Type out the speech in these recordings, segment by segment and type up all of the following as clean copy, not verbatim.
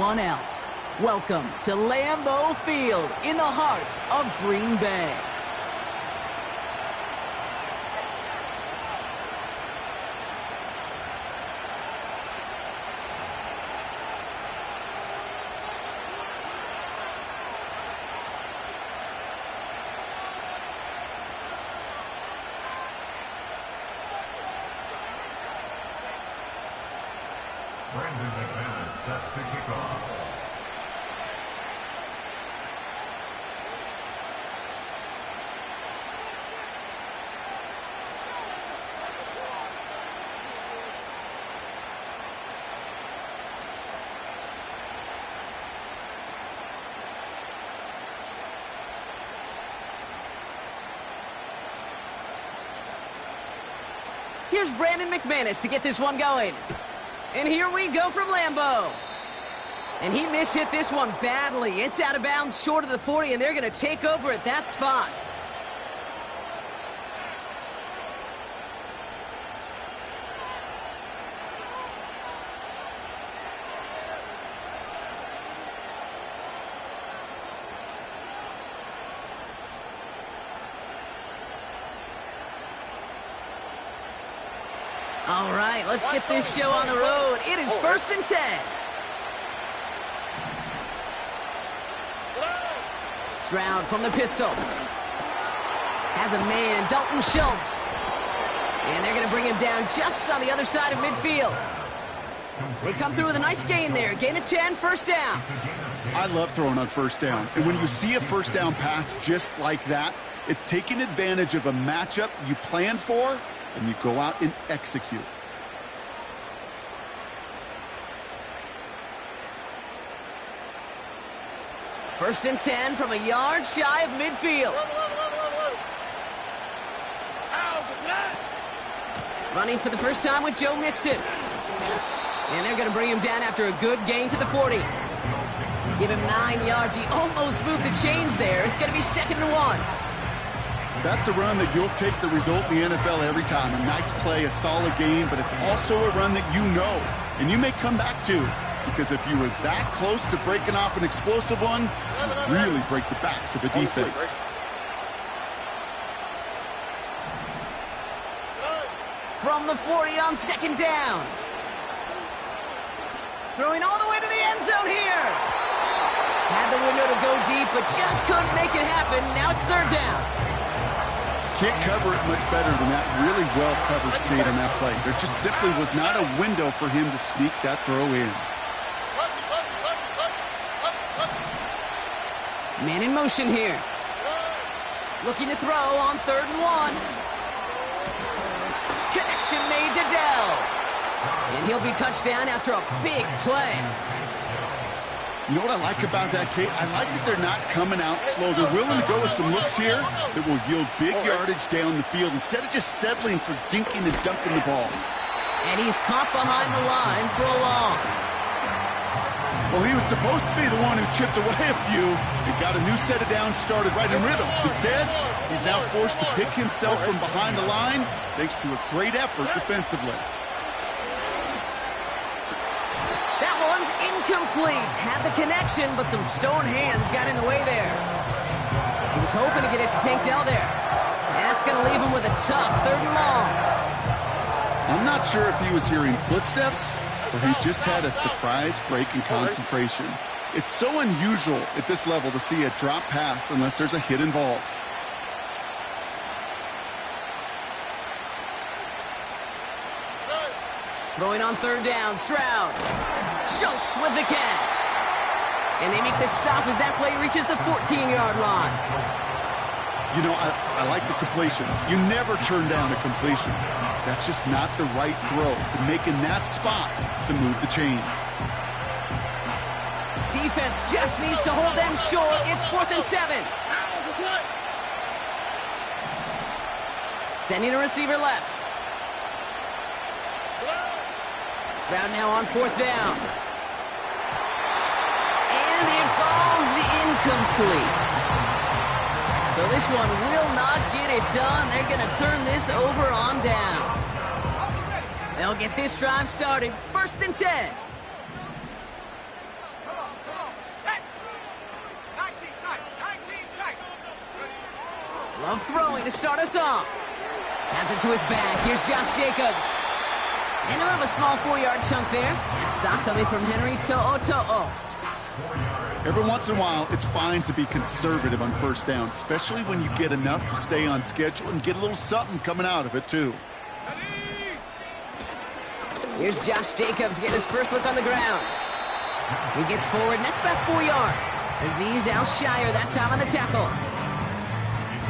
everyone else. Welcome to Lambeau Field in the heart of Green Bay. Set to kick off. Here's Brandon McManus to get this one going. And here we go from Lambeau. And he mishit this one badly. It's out of bounds short of the 40, and they're going to take over at that spot. All right, let's get this show on the road. It is 1st and 10. Stroud from the pistol. Has a man, Dalton Schultz. And they're going to bring him down just on the other side of midfield. They come through with a nice gain there. Gain of 10, first down. I love throwing on first down. And when you see a first down pass just like that, it's taking advantage of a matchup you planned for, and you go out and execute. First and 10 from a yard shy of midfield. Running for the first time with Joe Mixon. And they're going to bring him down after a good gain to the 40. Give him 9 yards. He almost moved the chains there. It's going to be 2nd and 1. That's a run that you'll take the result in the NFL every time. A nice play, a solid game, but it's also a run that you know, and you may come back to, because if you were that close to breaking off an explosive one, you really break the backs of the defense. From the 40 on 2nd down. Throwing all the way to the end zone here. Had the window to go deep, but just couldn't make it happen. Now it's 3rd down. Can't cover it much better than that. Really well covered Kate on that play. There just simply was not a window for him to sneak that throw in. Man in motion here. Looking to throw on 3rd and 1. Connection made to Dell. And he'll be touchdown after a big play. You know what I like about that, Kate? I like that they're not coming out slow. They're willing to go with some looks here that will yield big yardage down the field instead of just settling for dinking and dunking the ball. And he's caught behind the line for a loss. Well, he was supposed to be the one who chipped away a few and got a new set of downs started right in rhythm. Instead, he's now forced to pick himself from behind the line thanks to a great effort defensively. Incomplete. Had the connection, but some stone hands got in the way there. He was hoping to get it to Tank Dell there. And that's going to leave him with a tough 3rd and long. I'm not sure if he was hearing footsteps or he just had a surprise break in concentration. It's so unusual at this level to see a drop pass unless there's a hit involved. Throwing on 3rd down, Stroud. Schultz with the catch. And they make the stop as that play reaches the 14-yard line. You know, I like the completion. You never turn down a completion. That's just not the right throw to make in that spot to move the chains. Defense just needs to hold them short. It's 4th and 7. Sending a receiver left. Stroud now on 4th down. And it falls incomplete. So this one will not get it done. They're going to turn this over on downs. They'll get this drive started. 1st and 10. Love throwing to start us off. Has it to his back. Here's Josh Jacobs. And he'll have a small 4-yard chunk there. That stop coming from Henry To'o. Every once in a while, it's fine to be conservative on first down, especially when you get enough to stay on schedule and get a little something coming out of it, too. Here's Josh Jacobs getting his first look on the ground. He gets forward, and that's about 4 yards. Azeez Al-Shire that time on the tackle.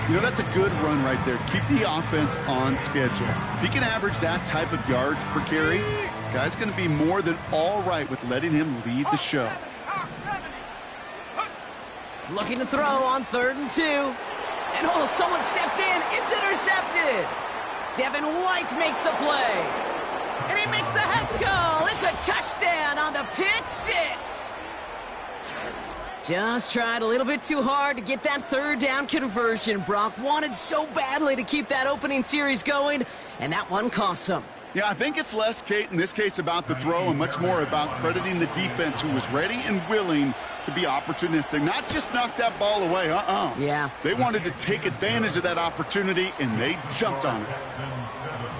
You know, that's a good run right there. Keep the offense on schedule. If he can average that type of yards per carry, this guy's going to be more than all right with letting him lead the show. Looking to throw on 3rd and 2. And oh, someone stepped in. It's intercepted. Devin White makes the play. And he makes the Haskell. It's a touchdown on the pick 6. Just tried a little bit too hard to get that 3rd down conversion. Brock wanted so badly to keep that opening series going, and that one cost him. Yeah, I think it's less, Kate, in this case about the throw and much more about crediting the defense who was ready and willing to be opportunistic. Not just knock that ball away, Yeah. They wanted to take advantage of that opportunity, and they jumped on it.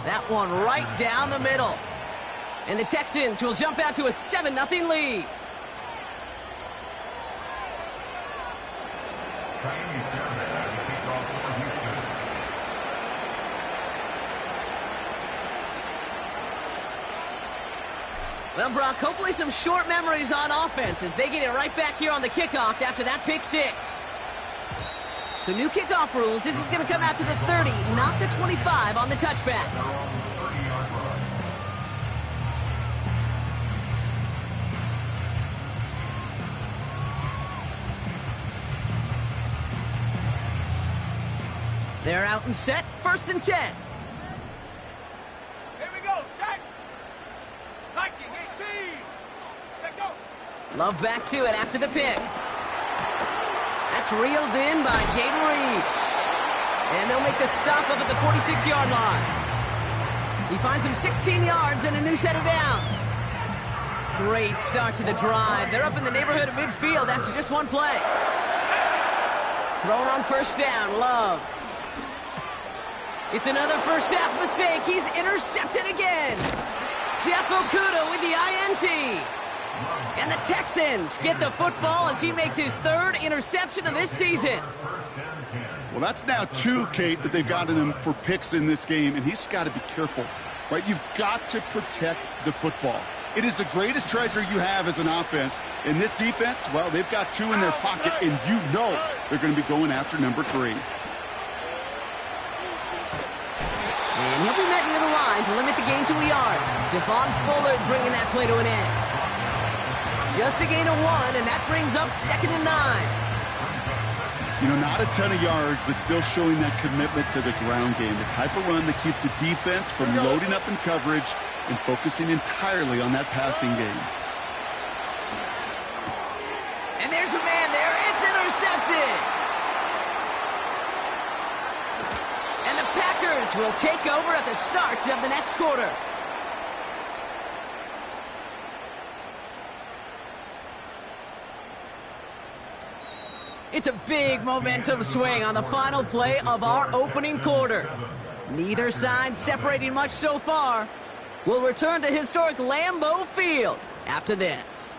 That one right down the middle. And the Texans will jump out to a 7-0 lead. Well, Brock, hopefully some short memories on offense as they get it right back here on the kickoff after that pick 6. So new kickoff rules. This is going to come out to the 30, not the 25 on the touchback. They're out and set. 1st and 10. Here we go. Set. Liking 18. Set go. Love back to it after the pick. That's reeled in by Jaden Reed. And they'll make the stop up at the 46-yard line. He finds him 16 yards and a new set of downs. Great start to the drive. They're up in the neighborhood of midfield after just one play. Thrown on 1st down, Love. It's another first half mistake. He's intercepted again. Jeff Okudah with the INT. And the Texans get the football as he makes his 3rd interception of this season. Well, that's now 2, Kate, that they've gotten him for picks in this game, and he's got to be careful, right? You've got to protect the football. It is the greatest treasure you have as an offense. In this defense, well, they've got 2 in their pocket, and you know they're going to be going after number 3. And he'll be met near the line to limit the gain to a yard. Devon Bullard bringing that play to an end. Just a gain of 1, and that brings up 2nd and 9. You know, not a ton of yards, but still showing that commitment to the ground game. The type of run that keeps the defense from loading up in coverage and focusing entirely on that passing game. And there's a man there. It's intercepted. And the Packers will take over at the start of the next quarter. It's a big momentum swing on the final play of our opening quarter. Neither side separating much so far. We'll return to historic Lambeau Field after this.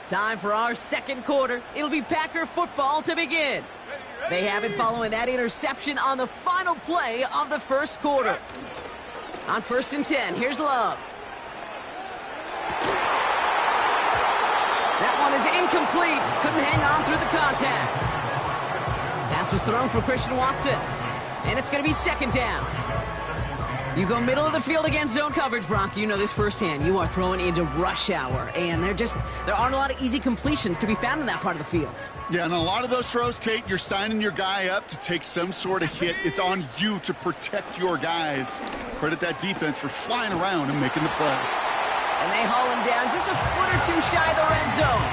Time for our 2nd quarter. It'll be Packer football to begin. They have it following that interception on the final play of the 1st quarter. On 1st and 10, here's Love. That one is incomplete. Couldn't hang on through the contact. Pass was thrown for Christian Watson. And it's going to be 2nd down. You go middle of the field against zone coverage, Brock. You know this firsthand. You are throwing into rush hour, and there aren't a lot of easy completions to be found in that part of the field. Yeah, and a lot of those throws, Kate, you're signing your guy up to take some sort of hit. It's on you to protect your guys. Credit that defense for flying around and making the play. And they haul him down just a foot or 2 shy of the red zone.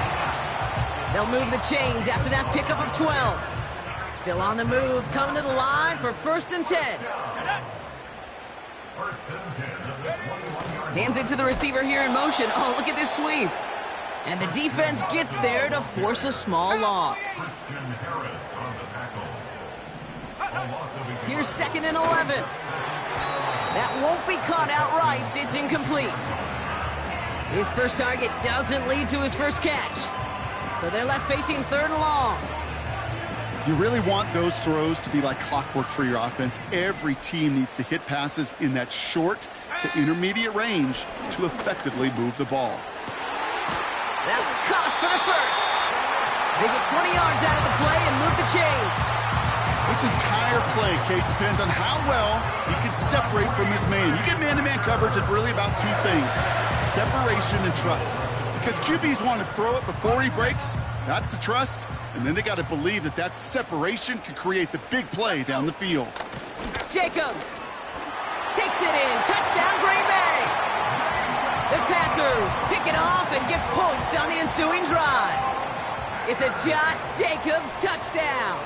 They'll move the chains after that pickup of 12. Still on the move, coming to the line for 1st and 10. Hands it to the receiver here in motion. Oh, look at this sweep. And the defense gets there to force a small loss. Here's 2nd and 11. That won't be caught outright. It's incomplete. His first target doesn't lead to his first catch. So they're left facing 3rd and long. You really want those throws to be like clockwork for your offense. Every team needs to hit passes in that short to intermediate range to effectively move the ball. That's caught for the first. They get 20 yards out of the play and move the chains. This entire play, Kate, depends on how well he can separate from his man. You get man-to-man coverage, it's really about 2 things: separation and trust. Because QBs want to throw it before he breaks. That's the trust. And then they got to believe that that separation can create the big play down the field. Jacobs takes it in. Touchdown, Green Bay. The Packers pick it off and get points on the ensuing drive. It's a Josh Jacobs touchdown.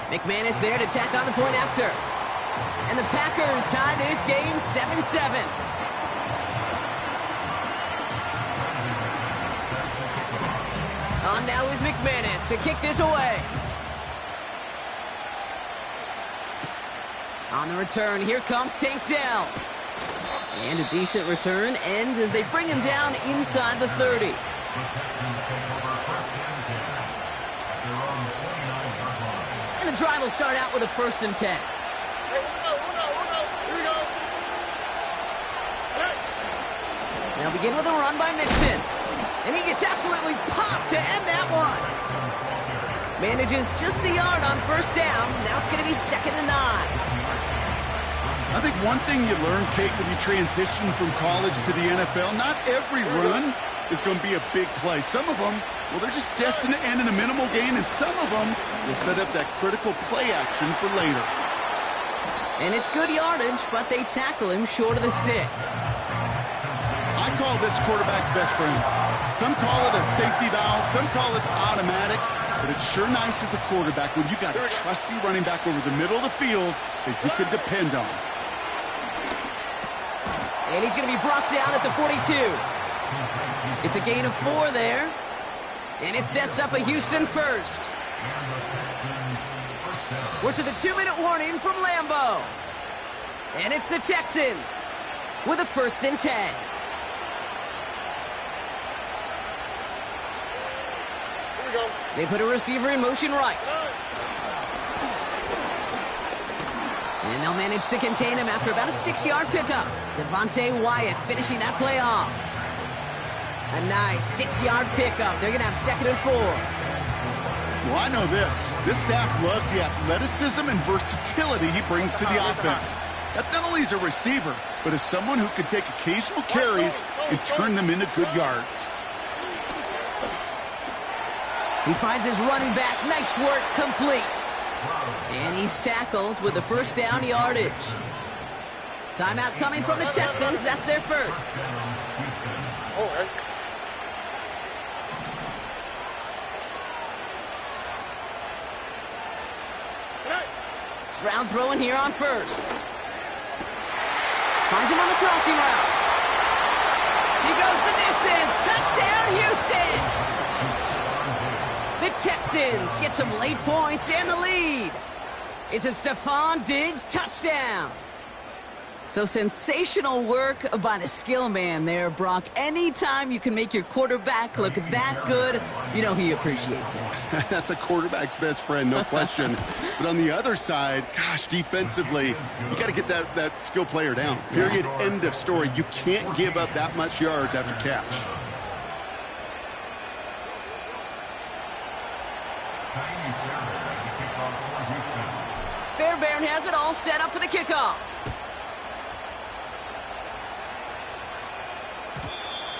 McManus there to tack on the point after. And the Packers tie this game 7-7. On now is McManus to kick this away. On the return, here comes Tank Dell. And a decent return ends as they bring him down inside the 30. And the drive will start out with a 1st and 10. They'll begin with a run by Mixon. And he gets absolutely popped to end that one. Manages just a yard on 1st down. Now it's going to be 2nd and 9. I think one thing you learn, Kate, when you transition from college to the NFL, not every run is going to be a big play. Some of them, well, they're just destined to end in a minimal gain, and some of them will set up that critical play action for later. And it's good yardage, but they tackle him short of the sticks. I call this quarterback's best friend. Some call it a safety valve, some call it automatic, but it's sure nice as a quarterback when you got a trusty running back over the middle of the field that you can depend on. And he's going to be brought down at the 42. It's a gain of 4 there. And it sets up a Houston first. We're to the 2-minute warning from Lambeau. And it's the Texans with a 1st and 10. They put a receiver in motion right. And they'll manage to contain him after about a 6-yard pickup. Devontae Wyatt finishing that play off. A nice 6-yard pickup. They're going to have 2nd and 4. Well, I know this. This staff loves the athleticism and versatility he brings to the offense. That's not only as a receiver, but as someone who can take occasional carries and turn them into good yards. He finds his running back. Nice work, complete. And he's tackled with the 1st down yardage. Timeout coming from the Texans. That's their first. Stroud throwing here on 1st. Finds him on the crossing route. He goes the distance. Touchdown, Houston! The Texans get some late points and the lead. It's a Stephon Diggs touchdown. So sensational work by the skill man there, Brock. Anytime you can make your quarterback look that good, you know he appreciates it. That's a quarterback's best friend, no question. But on the other side, gosh, defensively, you got to get that skill player down. Period, end of story. You can't give up that much yards after catch. Fairbairn has it all set up for the kickoff.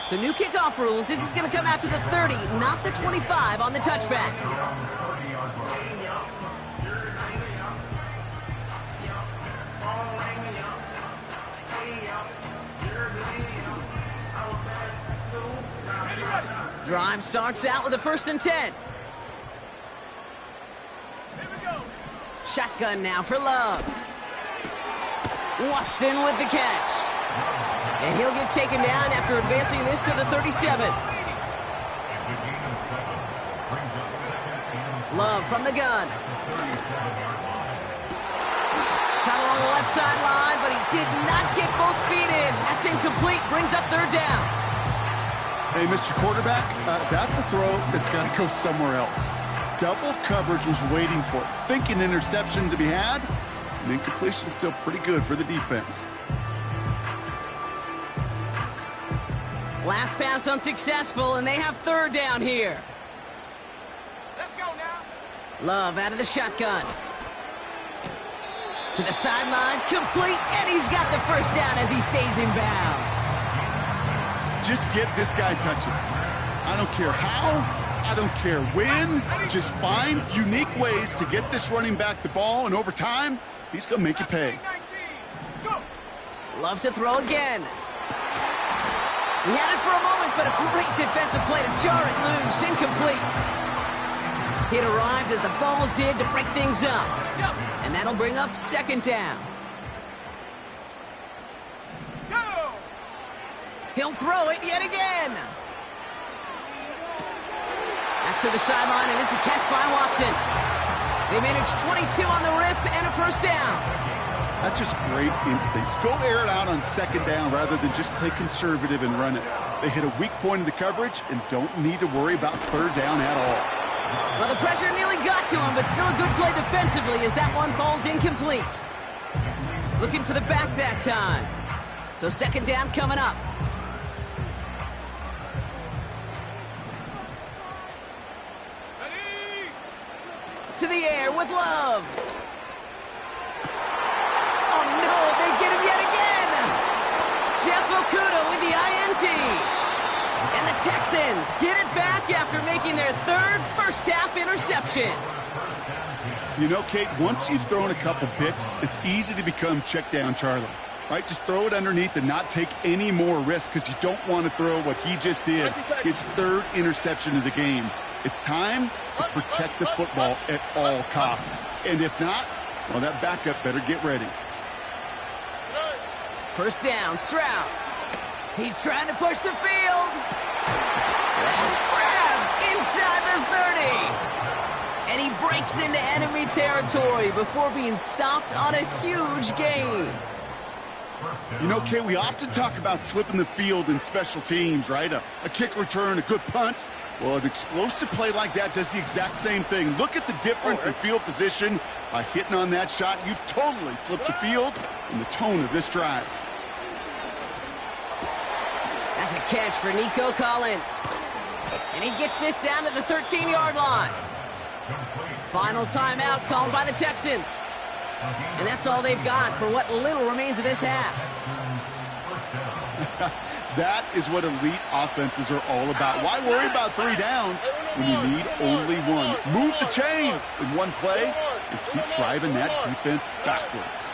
So new kickoff rules. This is going to come out to the 30, not the 25 on the touchback. Drive starts out with a 1st and 10. Shotgun now for Love. Watson with the catch. And And he'll get taken down after advancing this to the 37. Love from the gun. Cut along the left sideline, but he did not get both feet in. That's incomplete. Brings up third down. Hey, Mr. Quarterback, that's a throw that's got to go somewhere else. Double coverage was waiting for it. Thinking interception to be had, and incompletion is still pretty good for the defense. Last pass unsuccessful, and they have third down here. Let's go now. Love out of the shotgun. To the sideline, complete, and he's got the first down as he stays in bounds. Just get this guy touches. I don't care how, I don't care when. Just find unique ways to get this running back the ball, and over time, he's going to make you pay. Love to throw again. He had it for a moment, but a great defensive play to jar it loose. Incomplete. It arrived as the ball did to break things up. And that'll bring up second down. He'll throw it yet again. That's to the sideline, and it's a catch by Watson. They managed 22 on the rip and a first down. That's just great instincts. Go air it out on second down rather than just play conservative and run it. They hit a weak point in the coverage and don't need to worry about third down at all. Well, the pressure nearly got to him, but still a good play defensively as that one falls incomplete. Looking for the back that time. So second down coming up. To the air with Love. Oh, no, they get him yet again. Jeff Okuda with the INT. And the Texans get it back after making their third first-half interception. You know, Kate, once you've thrown a couple picks, it's easy to become check down Charlie, right? Just throw it underneath and not take any more risk because you don't want to throw what he just did, his third interception of the game. It's time to protect the football at all costs. And if not, well, that backup better get ready. First down, Stroud. He's trying to push the field. That's grabbed inside the 30. And he breaks into enemy territory before being stopped on a huge gain. You know, Kay, we often talk about flipping the field in special teams, right? A kick return, a good punt. Well, an explosive play like that does the exact same thing. Look at the difference in field position. By hitting on that shot, you've totally flipped the field and the tone of this drive. That's a catch for Nico Collins. And he gets this down to the 13-yard line. Final timeout called by the Texans. And that's all they've got for what little remains of this half. That is what elite offenses are all about. Why worry about 3 downs when you need only one? Move the chains in one play and keep driving that defense backwards.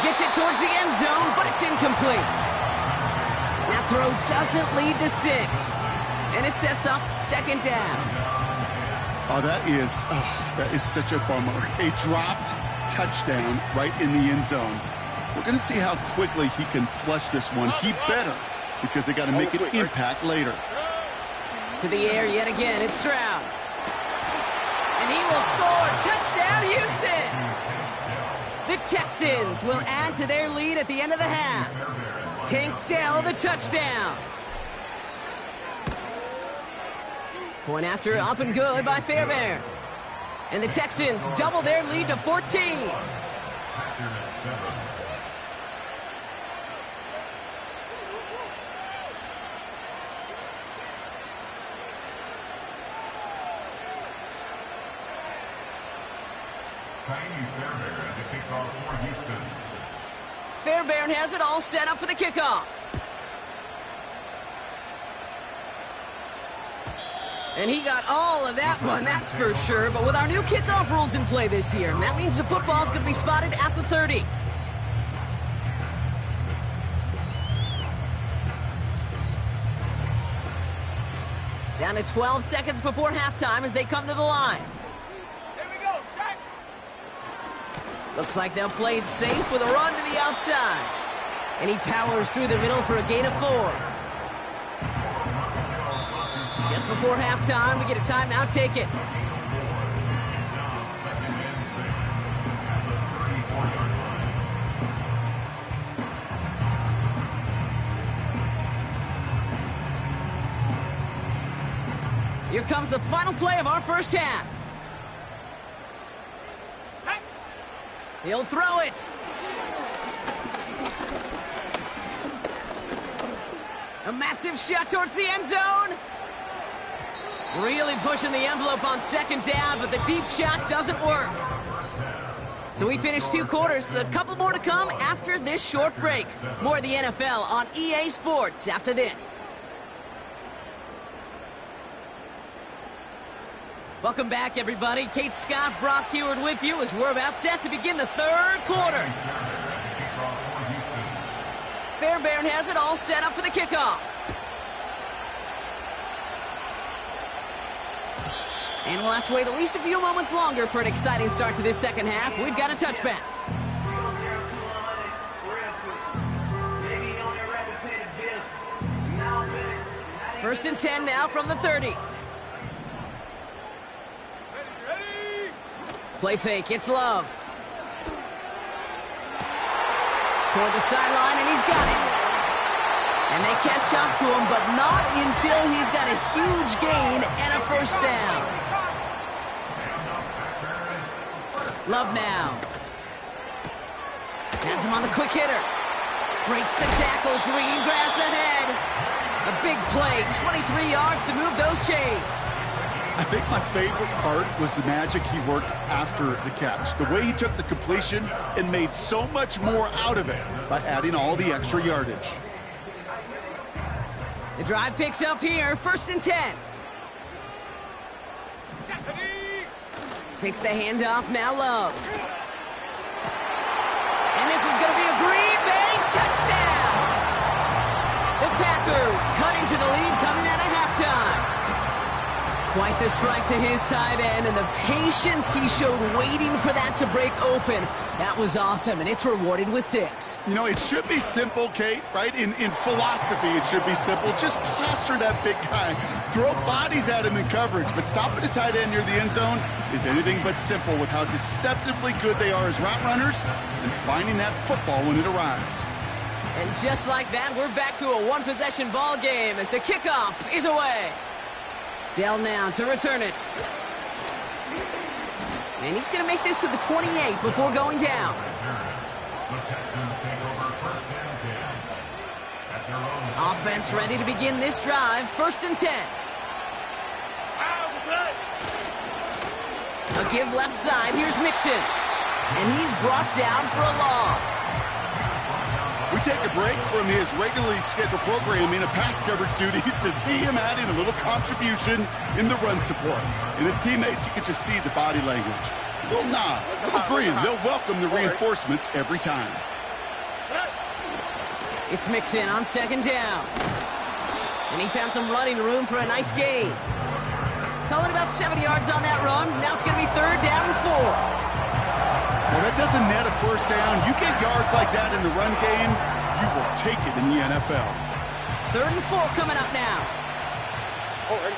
Gets it towards the end zone, but it's incomplete. That throw doesn't lead to 6. And it sets up second down. Oh, that is such a bummer. A dropped touchdown right in the end zone. We're going to see how quickly he can flush this one. He better, because they got to make an impact later. To the air yet again, it's Stroud. And he will score. Touchdown, Houston! The Texans will add to their lead at the end of the half. Tank Dell, the touchdown. Point after, up and good by Fairbairn. And the Texans double their lead to 14. Fairbairn has it all set up for the kickoff. And he got all of that one, that's for sure. But with our new kickoff rules in play this year, that means the football's going to be spotted at the 30. Down to 12 seconds before halftime as they come to the line. Here we go, Shaq. Looks like they'll play it safe with a run to the outside. And he powers through the middle for a gain of 4. Just before halftime, we get a timeout taken. Here comes the final play of our first half. He'll throw it. A massive shot towards the end zone. Really pushing the envelope on second down, but the deep shot doesn't work. So we finished 2 quarters. A couple more to come after this short break. More of the NFL on EA Sports after this. Welcome back, everybody. Kate Scott, Brock Heward with you as we're about set to begin the 3rd quarter. Fairbairn has it all set up for the kickoff. And we'll have to wait at least a few moments longer for an exciting start to this second half. We've got a touchback. First and 10 now from the 30. Play fake, it's Love. Toward the sideline, and he's got it. And they catch up to him, but not until he's got a huge gain and a first down. Love now. Has him on the quick hitter. Breaks the tackle, green grass ahead. A big play, 23 yards to move those chains. I think my favorite part was the magic he worked after the catch. The way he took the completion and made so much more out of it by adding all the extra yardage. The drive picks up here, first and 10. Fakes the handoff, now Love. And this is going to be a Green Bay touchdown! The Packers cut into the lead coming out of halftime. Quite the strike to his tight end, and the patience he showed waiting for that to break open. That was awesome, and it's rewarded with 6. You know, it should be simple, Kate, right? In philosophy, it should be simple. Just plaster that big guy. Throw bodies at him in coverage, but stopping a tight end near the end zone is anything but simple with how deceptively good they are as route runners and finding that football when it arrives. And just like that, we're back to a one-possession ball game as the kickoff is away. Dell now to return it. And he's going to make this to the 28 before going down. Offense ready to begin this drive. First and 10. A give left side. Here's Mixon. And he's brought down for a loss. We take a break from his regularly scheduled programming of pass coverage duties to see him adding a little contribution in the run support. And his teammates, you can just see the body language. A little nod, a little grin. They'll welcome the reinforcements every time. It's Mixon on second down. And he found some running room for a nice gain. Calling about 70 yards on that run. Now it's going to be 3rd down and 4. Well, that doesn't net a first down. You get yards like that in the run game, you will take it in the NFL. 3rd and 4 coming up now. Down.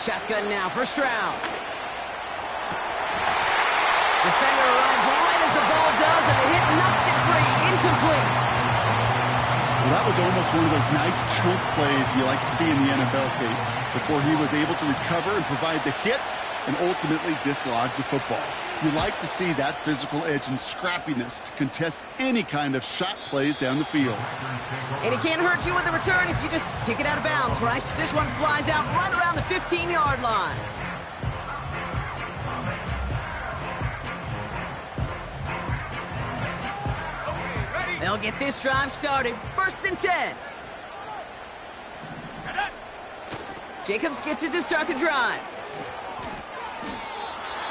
Shotgun now, first round. Defender arrives right as the ball does, and the hit knocks it free. Incomplete. Well, that was almost one of those nice chunk plays you like to see in the NFL, Kate, before he was able to recover and provide the hit and ultimately dislodge the football. You like to see that physical edge and scrappiness to contest any kind of shot plays down the field. And it can't hurt you with the return if you just kick it out of bounds, right? This one flies out right around the 15-yard line. They'll get this drive started. First and 10. Jacobs gets it to start the drive.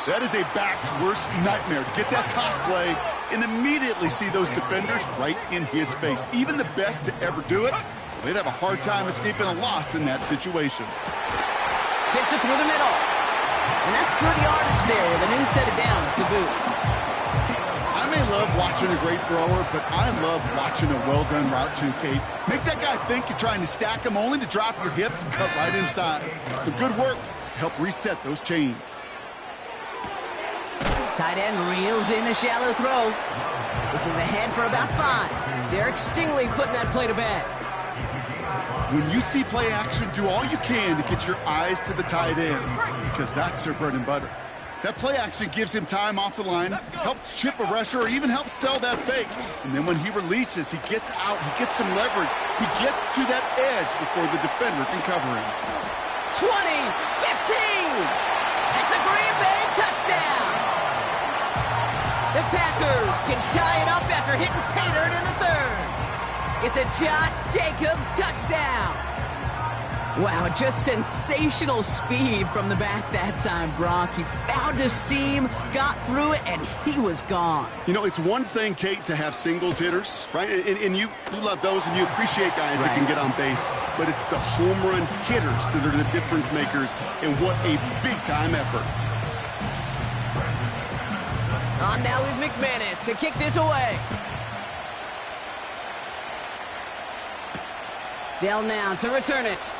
That is a back's worst nightmare, to get that toss play and immediately see those defenders right in his face. Even the best to ever do it They'd have a hard time escaping a loss in that situation. Fits it through the middle. And that's good yardage there with a new set of downs to boot. I may love watching a great thrower, but I love watching a well-done route too, Kate. Make that guy think you're trying to stack him only to drop your hips and cut right inside. Some good work to help reset those chains. Tight end reels in the shallow throw. This is ahead for about 5. Derek Stingley putting that play to bed. When you see play action, do all you can to get your eyes to the tight end, because that's their bread and butter. That play action gives him time off the line, helps chip a rusher, or even helps sell that fake. And then when he releases, he gets out, he gets some leverage. He gets to that edge before the defender can cover him. 20, 15! That's a Green Bay touchdown! The Packers can tie it up after hitting pay dirt in the 3rd. It's a Josh Jacobs touchdown. Wow, just sensational speed from the back that time, Brock. He found a seam, got through it, and he was gone. You know, it's one thing, Kate, to have singles hitters, right? And you love those, and you appreciate guys that can get on base. But it's the home run hitters that are the difference makers, and what a big-time effort. On now is McManus to kick this away. Dell now to return it.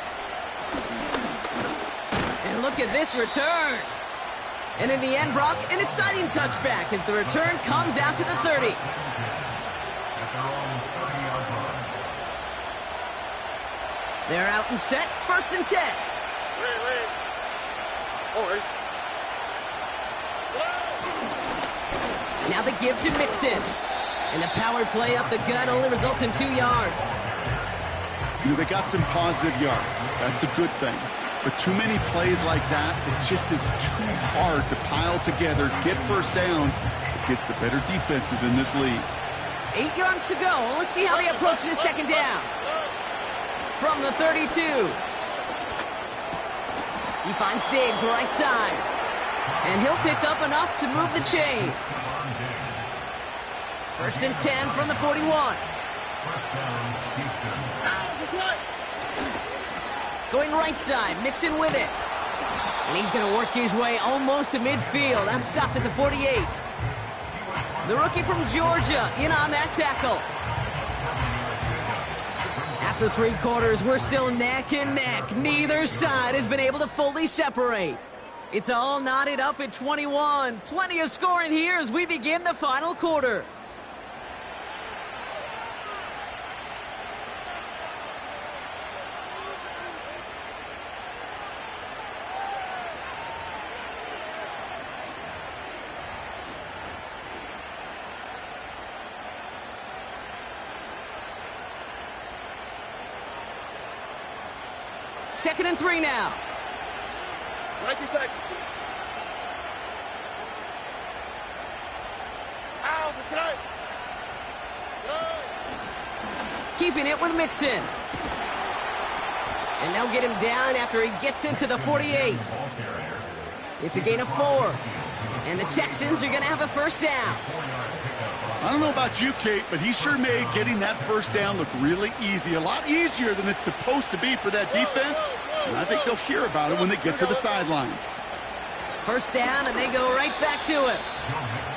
And look at this return. And in the end, Brock, an exciting touchback as the return comes out to the 30. They're out and set, 1st and 10. Wait. All right. Now the give to Mixon. And the power play up the gut only results in 2 yards. You know, they got some positive yards. That's a good thing. But too many plays like that, it just is too hard to pile together, get first downs against the better defenses in this league. 8 yards to go. Let's see how they approach this 2nd down. From the 32. He finds Diggs right side. And he'll pick up enough to move the chains. 1st and 10 from the 41. Going right side, Mixon with it. And he's going to work his way almost to midfield. That's stopped at the 48. The rookie from Georgia in on that tackle. After 3 quarters, we're still neck and neck. Neither side has been able to fully separate. It's all knotted up at 21. Plenty of scoring here as we begin the final quarter. Second and 3 now. Keeping it with Mixon. And they'll get him down after he gets into the 48. It's a gain of 4. And the Texans are going to have a 1st down. I don't know about you, Kate, but he sure made getting that 1st down look really easy. A lot easier than it's supposed to be for that defense. And I think they'll hear about it when they get to the sidelines. 1st down, and they go right back to it.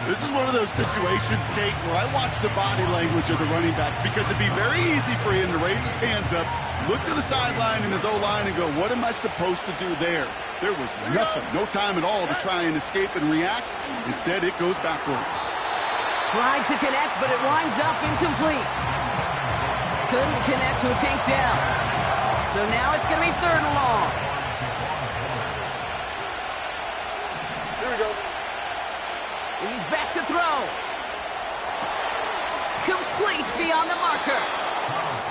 This is one of those situations, Kate, where I watch the body language of the running back, because it'd be very easy for him to raise his hands up, look to the sideline in his O-line and go, what am I supposed to do there? There was nothing, no time at all to try and escape and react. Instead, it goes backwards. Tried to connect, but it winds up incomplete. Couldn't connect to a Tank Dell. So now it's going to be 3rd and long. Here we go. He's back to throw. Complete beyond the marker.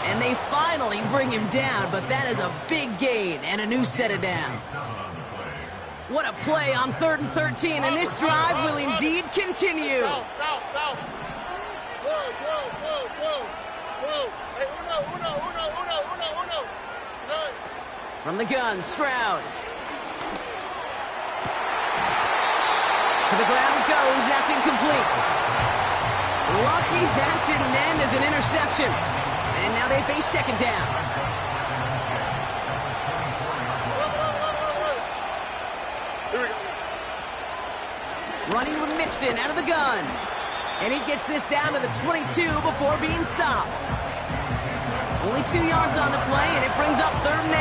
And they finally bring him down, but that is a big gain and a new set of downs. What a play on 3rd and 13, and this drive will indeed continue. South. Whoa. Hey, uno. From the gun, Stroud. To the ground it goes. That's incomplete. Lucky that didn't end as an interception. And now they face 2nd down. Running with Mixon out of the gun. And he gets this down to the 22 before being stopped. Only 2 yards on the play, and it brings up 3rd and 8.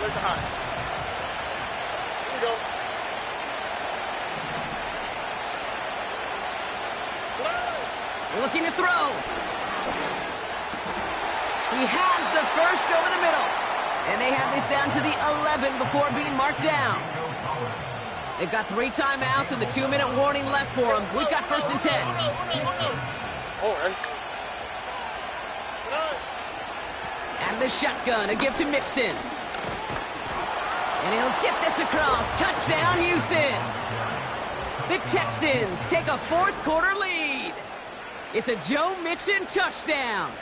Look behind. Here we go. Looking to throw. He has the first over the middle. And they have this down to the 11 before being marked down. They've got 3 timeouts and the 2-minute warning left for them. We've got 1st and 10. Out of the shotgun, a give to Mixon. And he'll get this across. Touchdown, Houston. The Texans take a 4th quarter lead. It's a Joe Mixon touchdown.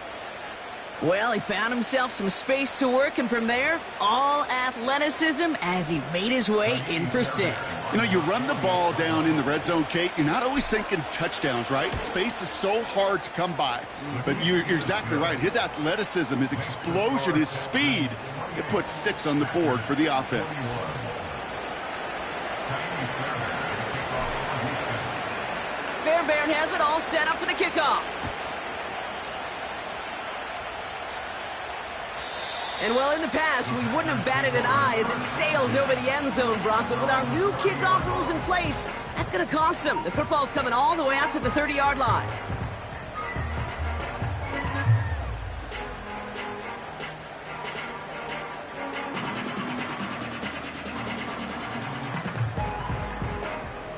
Well, he found himself some space to work, and from there, all athleticism as he made his way in for 6. You know, you run the ball down in the red zone, Kate, you're not always thinking touchdowns, right? Space is so hard to come by. But you're exactly right. His athleticism, his explosion, his speed, it puts 6 on the board for the offense. Fairbairn has it all set up for the kickoff. And well, in the past, we wouldn't have batted an eye as it sailed over the end zone, Brock. But with our new kickoff rules in place, that's going to cost them. The football's coming all the way out to the 30-yard line.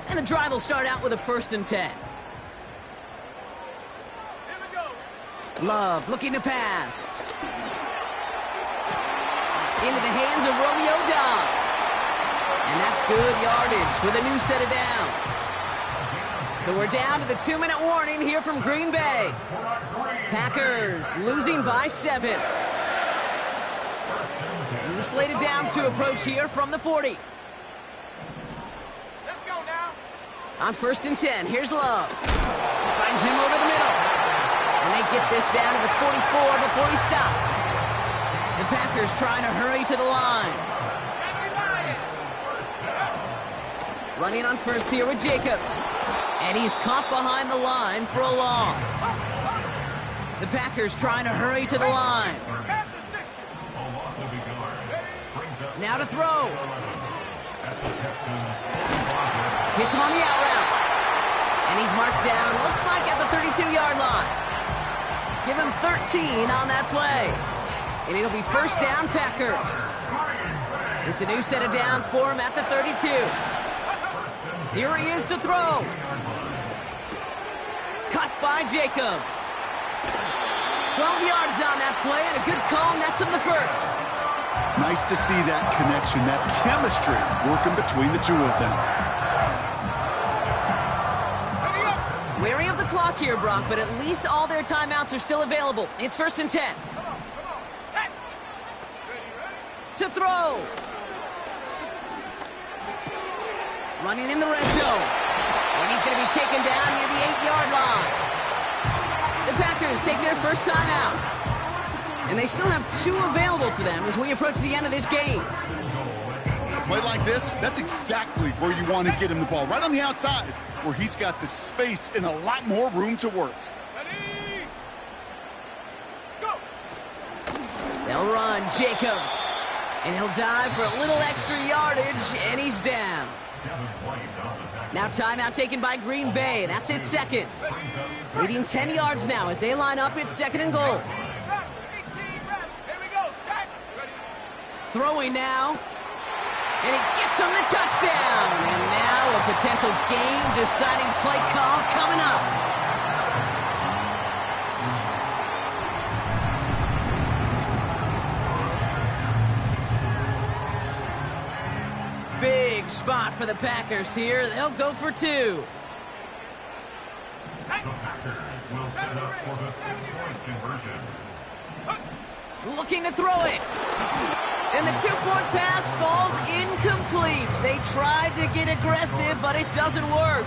And the drive will start out with a 1st and 10. Here we go. Love looking to pass. Into the hands of Romeo Dobbs. And that's good yardage with a new set of downs. So we're down to the 2-minute warning here from Green Bay. Packers losing by 7. New slated downs to approach here from the 40. Let's go now. On 1st and 10, here's Love. Finds him over the middle. And they get this down to the 44 before he stopped. The Packers trying to hurry to the line. Running on 1st here with Jacobs. And he's caught behind the line for a loss. The Packers trying to hurry to the line. Now to throw. Hits him on the out route. And he's marked down, looks like at the 32-yard line. Give him 13 on that play. And it'll be 1st down, Packers. It's a new set of downs for him at the 32. Here he is to throw. Cut by Jacobs. 12 yards on that play, and a good call nets him the 1st. Nice to see that connection, that chemistry working between the two of them. Wary of the clock here, Brock, but at least all their timeouts are still available. It's 1st and 10. To throw. Running in the red zone. And he's going to be taken down near the 8-yard line. The Packers take their 1st time out. And they still have 2 available for them as we approach the end of this game. A play like this, that's exactly where you want to get him the ball. Right on the outside, where he's got the space and a lot more room to work. Ready? Go. They'll run Jacobs. And he'll dive for a little extra yardage, and he's down. Now timeout taken by Green Bay. That's its 2nd. Leading 10 yards now as they line up. It's 2nd and goal. 18 rep. Here we go. Set. Ready. Throwing now. And he gets him the touchdown. And now a potential game-deciding play call coming up. Big spot for the Packers here. They'll go for 2. The Packers will set up for the 2-point conversion. Looking to throw it. And the 2-point pass falls incomplete. They tried to get aggressive, but it doesn't work.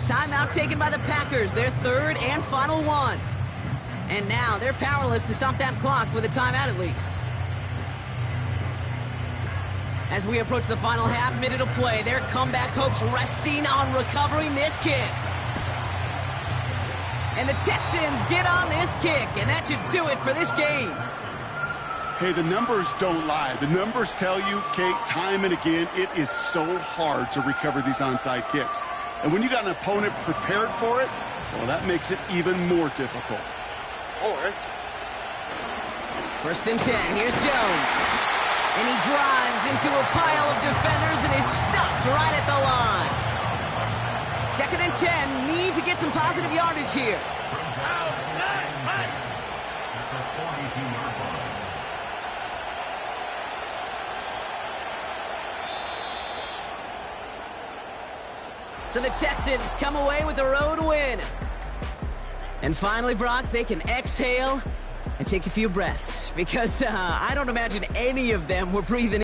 Timeout taken by the Packers, their 3rd and final one. And now they're powerless to stop that clock with a timeout at least. As we approach the final half minute of play, their comeback hopes resting on recovering this kick. And the Texans get on this kick, and that should do it for this game. Hey, the numbers don't lie. The numbers tell you, Kate, time and again, it is so hard to recover these onside kicks. And when you got an opponent prepared for it, well, that makes it even more difficult. All right. 1st and 10, here's Jones. And he drives into a pile of defenders and is stopped right at the line. 2nd and 10, need to get some positive yardage here. So the Texans come away with the road win. And finally, Brock, they can exhale and take a few breaths because I don't imagine any of them were breathing